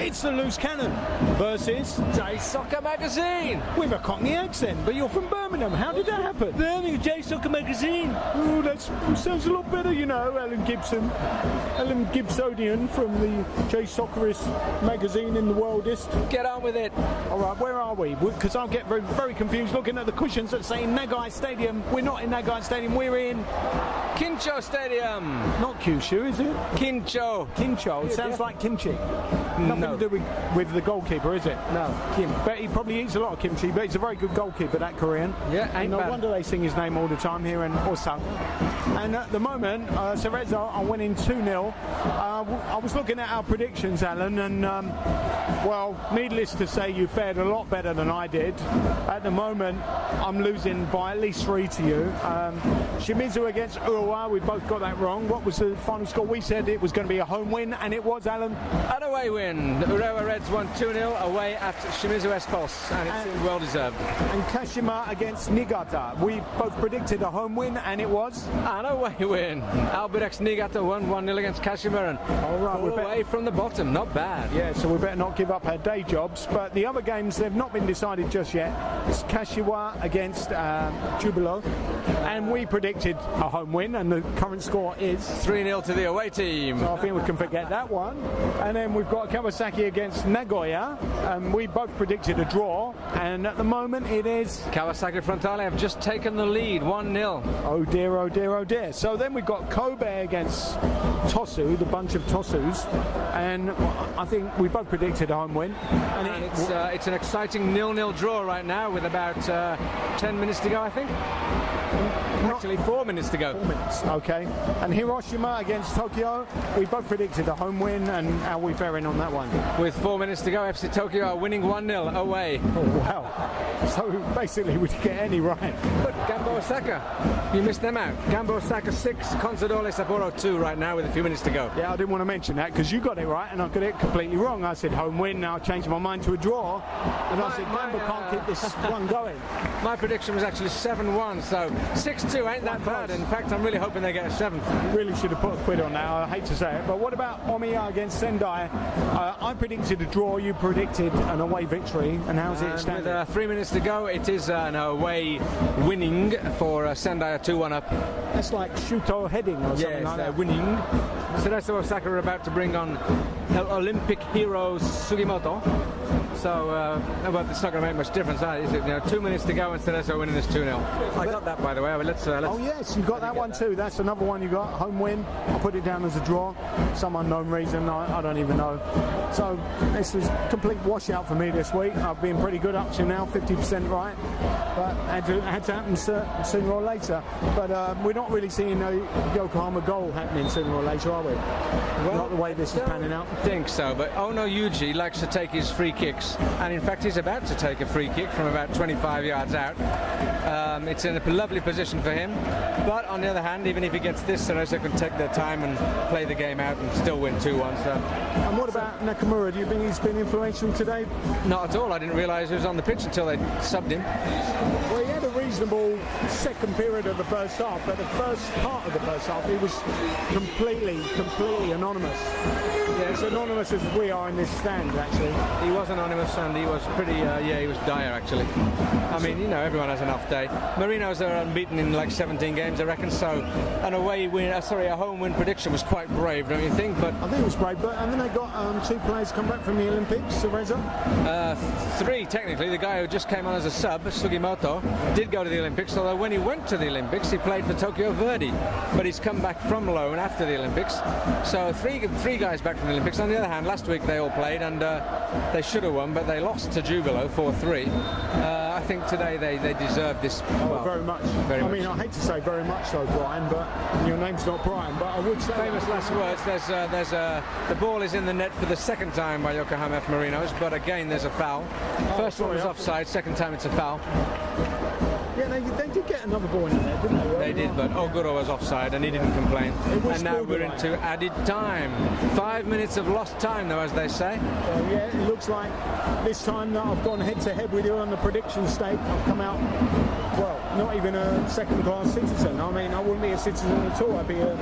It's the Loose Cannon versus JSoccerMagazine. with a Cockney accent, but you're from Birmingham. How did that happen? Birmingham JSoccerMagazine. Oh, that sounds a lot better, you know, Alan Gibsonian from the J.Soccerist magazine in the worldist. Get on with it. All right, where are we? Because I'll get very, very confused looking at the cushions that say Nagai Stadium. We're not in Nagai Stadium, we're in Kincho Stadium. not Kyushu, is it? Kincho. Kincho. It sounds like kimchi. Nothing No. to do with the goalkeeper, is it? No. Kim. But he probably eats a lot of kimchi, but he's a very good goalkeeper, that Korean. Yeah, ain't No bad. wonder they sing his name all the time here in Osaka. And at the moment, Cerezo are winning 2-0. I was looking at our predictions, Alan, and well, needless to say, you fared a lot better than I did. At the moment, I'm losing by at least 3 to you. Shimizu against Urawa, we both got that wrong. What was the final score? We said it was going to be a home win, and it was, Alan. An away win. The Urawa Reds won 2-0 away at Shimizu Espos, and it seemed well deserved. And Kashima against Niigata. We both predicted a home win, and it was. An away win. Albirex Niigata won 1-0 against Kashima, and All right, all away from the bottom. Not bad. Yeah, so we better not give up our day jobs. But the other games, they've not been decided just yet. It's Kashiwa against Jubilo. And we predicted a home win, and the current score is 3-0 to the away team. So I think we can forget that one. And then we've got Kawasaki against Nagoya. We both predicted a draw, and at the moment it is. Kawasaki Frontale have just taken the lead, 1-0. Oh dear, oh dear, oh dear. So then we've got Kobe against Tosu, the bunch of Tosus, and I think we both predicted a home win. And it's an exciting 0-0 draw right now with about 10 minutes to go, I think. Actually, 4 minutes to go. 4 minutes, okay. And Hiroshima against Tokyo, we both predicted a home win, and how are we faring on that one? With 4 minutes to go, FC Tokyo are winning 1-0 away. Oh, wow. So basically we didn't get any right. But Gambo Osaka, you missed them out. Gambo Osaka 6, Consadole Sapporo 2 right now with a few minutes to go. Yeah, I didn't want to mention that because you got it right and I got it completely wrong. I said home win, now I changed my mind to a draw. And I said Gambo can't keep this one going. My prediction was actually 7-1, so 6-2 ain't that bad. In fact, I'm really hoping they get a 7th. Really should have put a quid on that, I hate to say it. But what about Omiya against Sendai? I predicted a draw, you predicted an away victory. And how's it standing? With 3 minutes to go, it is an away winning for Sendai, a 2-1 up. That's like Shuto heading or something like that. Winning. Cerezo Osaka are about to bring on Olympic hero Sugimoto. So, well, it's not going to make much difference, is it? 2 minutes to go and Cerezo winning this 2-0. I got that, by the way. Let's oh yes, you got that one too. That's another one you got. Home win. I put it down as a draw. Some unknown reason. I don't even know. So this was a complete washout for me this week. I've been pretty good up to now, 50% right. But had to happen sooner or later. But we're not really seeing a Yokohama goal happening sooner or later, are we? Well, not the way this is panning out. I think so, but Ono Yuji likes to take his free kicks, and in fact he's about to take a free kick from about 25 yards out. It's in a lovely position for him, but on the other hand, even if he gets this, Cerezo can take their time and play the game out and still win 2-1. So. And what about Nakamura? Do you think he's been influential today? Not at all. I didn't realise he was on the pitch until they subbed him. Well, he had a reasonable second period of the first half, but the first part of the first half he was completely anonymous. Yeah, as anonymous as we are in this stand, actually. He was anonymous and he was pretty, he was dire actually. I mean, everyone has an off day. Marinos are unbeaten in like 17 games, I reckon, so an away win, a home win prediction was quite brave, don't you think? But I think it was brave, and then they got 2 players come back from the Olympics, Cerezo? 3 technically. The guy who just came on as a sub, Sugimoto, did go to the Olympics, although when he went to the Olympics he played for Tokyo Verdy, but he's come back from loan after the Olympics. So three guys back from the Olympics. On the other hand, last week they all played and they should have won, but they lost to Jubilo 4-3. I think today they deserve this. Well, very much. I mean, I hate to say very much so, Brian, but your name's not Brian, but I would say... Famous last words. The ball is in the net for the second time by Yokohama F. Marinos, but again there's a foul. First one was offside, second time it's a foul. Yeah, they did get another ball in there, didn't they? They did, but Oguro was offside and he didn't complain. And now we're into added time. 5 minutes of lost time, though, as they say. Well, yeah, it looks like this time that I've gone head-to-head with you on the prediction stake. I've come out, well, not even a second-class citizen. I mean, I wouldn't be a citizen at all. I'd be a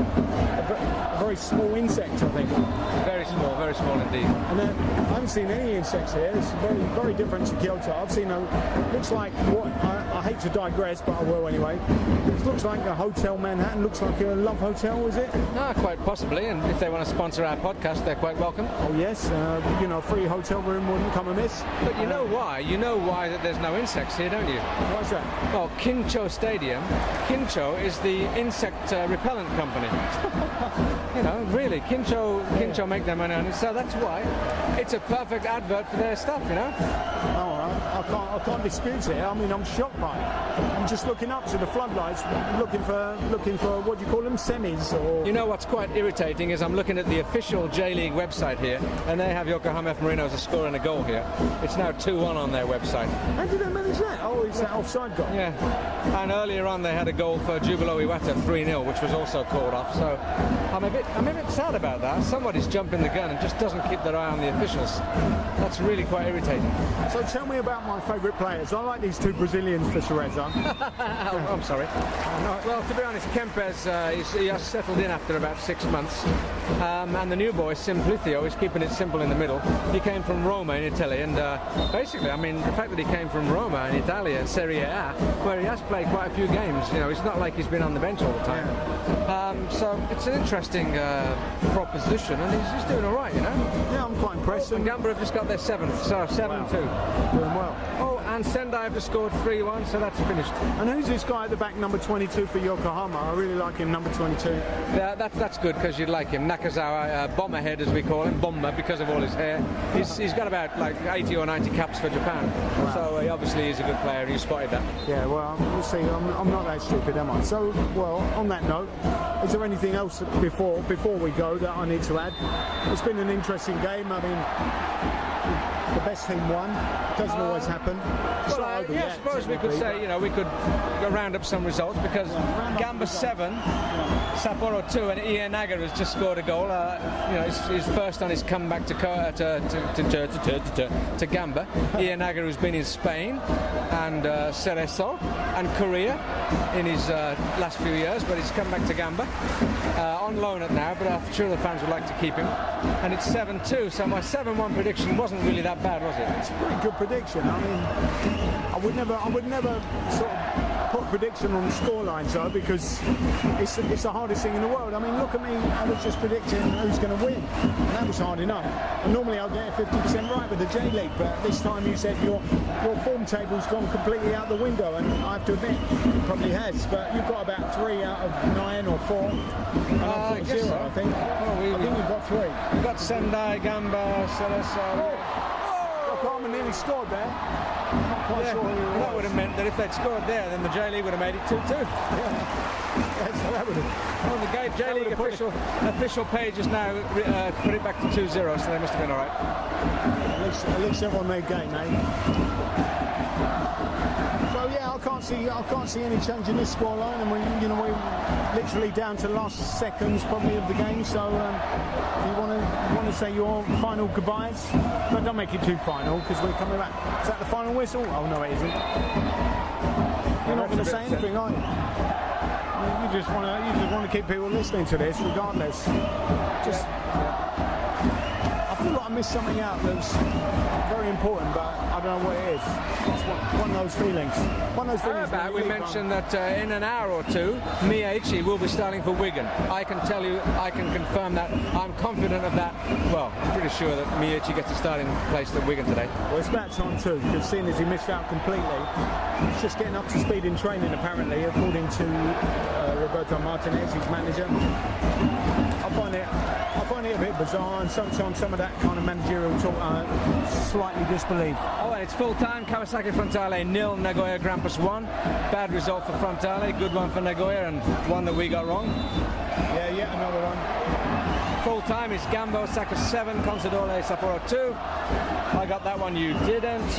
very small insect, I think. Very small small indeed. And I haven't seen any insects here. It's very, very different to Kyoto. I've seen looks like what, I hate to digress, but I will anyway. It looks like a Hotel Manhattan, looks like a Love Hotel, is it? No, quite possibly, and if they want to sponsor our podcast, they're quite welcome. Oh yes, free hotel room wouldn't come amiss. But you know why? You know why that there's no insects here, don't you? Why is that? Well, Kincho Stadium. Kincho is the insect repellent company. Really, Kincho make their money on it, so that's why it's a perfect advert for their stuff, I can't dispute it. I mean, I'm shocked by it. I'm just looking up to the floodlights, looking for what do you call them, semis or. You know what's quite irritating is I'm looking at the official J.League website here, and they have Yokohama F. Marinos as a score and a goal here. It's now 2-1 on their website. How did they manage that? Oh, it's that offside goal. Yeah, and earlier on they had a goal for Jubilo Iwata 3-0, which was also called off. So I'm a bit sad about that. Somebody's jumping the gun and just doesn't keep their eye on the officials. That's really quite irritating. So tell me about my favourite players. I like these two Brazilians for Cerezo. Oh, I'm sorry. Well, to be honest, Kempes, he has settled in after about 6 months. And the new boy, Simplicio, is keeping it simple in the middle. He came from Roma in Italy, and basically, I mean, the fact that he came from Roma in Italy and Serie A, where he has played quite a few games, it's not like he's been on the bench all the time. So it's an interesting proposition, and he's doing all right, Yeah, I'm quite impressed. And Gamba have just got their 7th, so 7-2. Doing well. Oh, and Sendai have just scored 3-1, so that's finished. And who's this guy at the back, number 22 for Yokohama? I really like him, number 22. Yeah, that's good because you'd like him. Nakazawa, Bomberhead as we call him, Bomber because of all his hair. He's got about like 80 or 90 caps for Japan. Wow. So he obviously is a good player. You spotted that. Yeah, well, we'll see. I'm not that stupid, am I? So, well, on that note, is there anything else before we go that I need to add? It's been an interesting game. I mean, the best team won. Doesn't always happen. I suppose we could say, we could round up some results because Gamba 7, Sapporo 2, and Ie Naga has just scored a goal. He's first on his comeback to Gamba. Ie Naga, who's been in Spain and Cerezo and Korea in his last few years, but he's come back to Gamba on loan at now. But I'm sure the fans would like to keep him. And it's 7-2, so my 7-1 prediction wasn't really that bad, was it? It's a pretty good prediction. I mean, I would never sort of put a prediction on the scorelines though, because it's the hardest thing in the world. I mean, look at me. I was just predicting who's going to win, and that was hard enough. And normally I'll get 50% right with the J.League, but this time you said your form table's gone completely out the window, and I have to admit, it probably has. But you've got about 3 out of 9 or 4. And I've got 0, so. I think. I think we've got 3. We've got Sendai, Gamba, Cerezo. Yokohama nearly scored there. Not quite sure who that would have meant that if they'd scored there, then the J.League would have made it 2-2. Yeah, so that would have. The J.League official page has now put it back to 2-0, so they must have been all right. At least everyone made game, eh? So yeah, I can't see any change in this scoreline, and we're literally down to last seconds probably of the game. So you want to say your final goodbyes, but don't make it too final because we're coming back. Is that the final whistle? Oh no, it isn't. You're not going to say anything, are you? You just want to keep people listening to this, regardless. I feel like I missed something out that's very important, but I don't know what it is. It's one of those feelings. How about we mention that in an hour or two, Miyachi will be starting for Wigan. I can confirm that. I'm confident of that. Well, I'm pretty sure that Miyachi gets a starting place at Wigan today. Well, it's about time too, because seeing as he missed out completely, he's just getting up to speed in training apparently, according to Roberto Martinez, his manager. I find it a bit bizarre, and sometimes some of that kind of managerial talk slightly disbelief. Oh, and it's full time. Kawasaki Frontale 0, Nagoya Grampus 1. Bad result for Frontale, good one for Nagoya, and one that we got wrong. Yeah, yet another one. Full time is Gamba Osaka 7, Consadole Sapporo 2. I got that one, you didn't.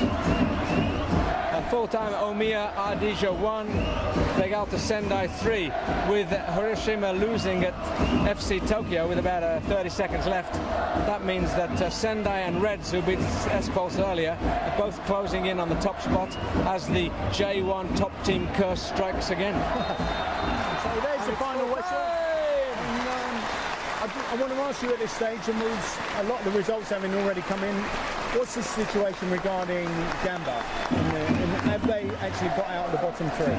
Full time Omiya Ardija 1, Vegalta Sendai 3, with Hiroshima losing at FC Tokyo with about 30 seconds left. That means that Sendai and Reds, who beat S-Pulse earlier, are both closing in on the top spot as the J1 top team curse strikes again. So there's the final whistle. I I want to ask you at this stage, and with a lot of the results having already come in, what's the situation regarding Gamba? Have they actually got out of the bottom three?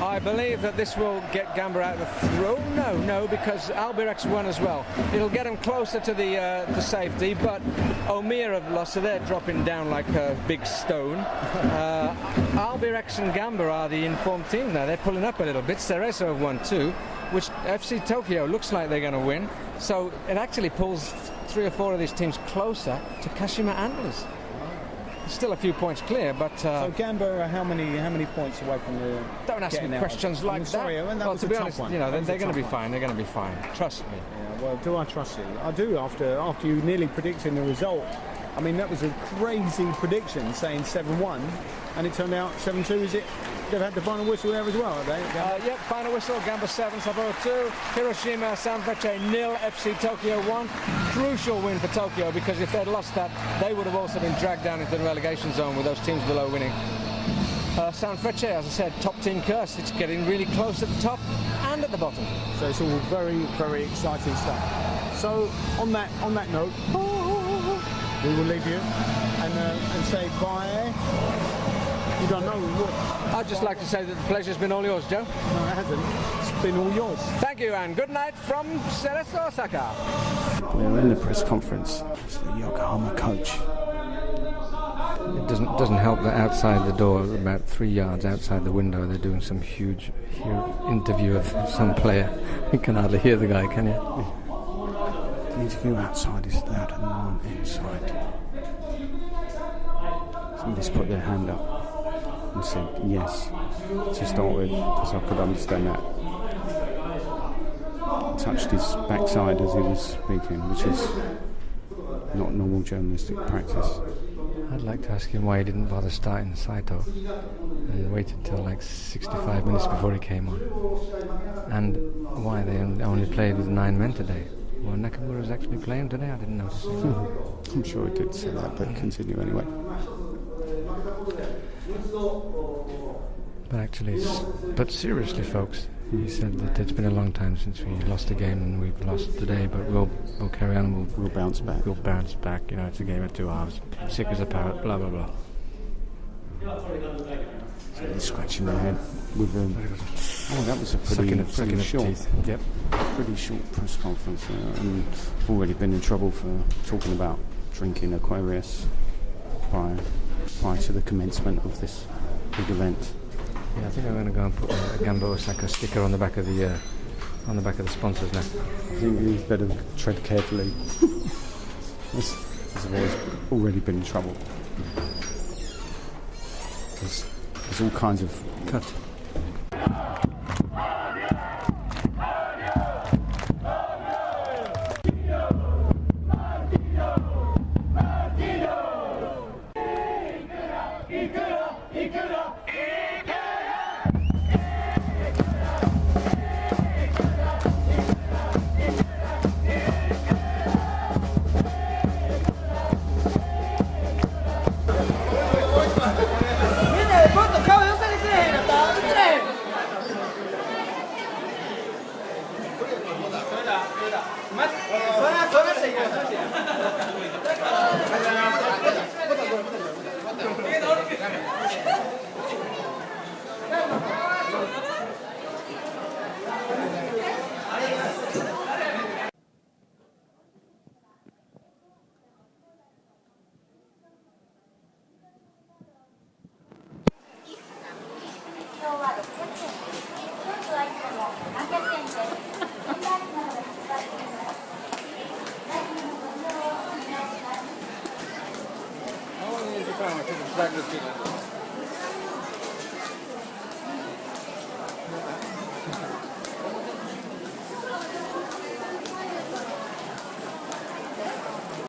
I believe that this will get Gamba out of the throw. No, because Albirex won as well. It'll get them closer to the safety, but Omir have lost, so they're dropping down like a big stone. Albirex and Gamba are the informed team now. They're pulling up a little bit. Cerezo have won too, which FC Tokyo looks like they're going to win. So it actually pulls 3 or 4 of these teams closer to Kashima Antlers. Still a few points clear, but so Gamba are how many points away from the? Don't ask me questions like sorry, that. Well, to be honest, you know they're going to be fine. They're going to be fine. Trust me. Yeah, well, do I trust you? I do. After you nearly predicting the result, I mean that was a crazy prediction, saying 7-1, and it turned out 7-2. Is it? They've had the final whistle there as well, have they? Yep, final whistle. Gamba 7, Sapporo 2. Hiroshima, Sanfrecce 0, FC Tokyo 1. Crucial win for Tokyo, because if they'd lost that, they would have also been dragged down into the relegation zone with those teams below winning. Sanfrecce, as I said, top team curse. It's getting really close at the top and at the bottom. So it's all very, very exciting stuff. So on that note, we will leave you and say bye. You don't know what? I'd just like to say that the pleasure's been all yours, Joe. No, it hasn't. It's been all yours. Thank you, and good night from Cerezo, Osaka. We're in the press conference. It's the Yokohama coach. It doesn't help that outside the door, about 3 yards outside the window, they're doing some huge interview of some player. You can hardly hear the guy, can you? The interview outside is louder than the one inside. Somebody's put their hand up and said yes to start with, because I could understand that. Touched his backside as he was speaking, which is not normal journalistic practice. I'd like to ask him why he didn't bother starting Saito and waited till like 65 minutes before he came on, and why they only played with 9 men today. Well, Nakamura's actually playing today. I didn't notice. I'm sure he did say that, but continue anyway. But seriously, folks, he said that it's been a long time since we lost a game, and we've lost today, but we'll carry on. And we'll bounce back. We'll bounce back. You know, it's a game of 2 halves. Sick as a parrot. Blah blah blah. So he's scratching their head with that was a pretty short. Teeth. Yep. Pretty short press conference, and already been in trouble for talking about drinking Aquarius prior to the commencement of this big event. Yeah, I think I'm going to go and put a Gamba Osaka sticker on the back of the sponsors now. I think you better tread carefully. I've already been in trouble. There's all kinds of cut. How long is it?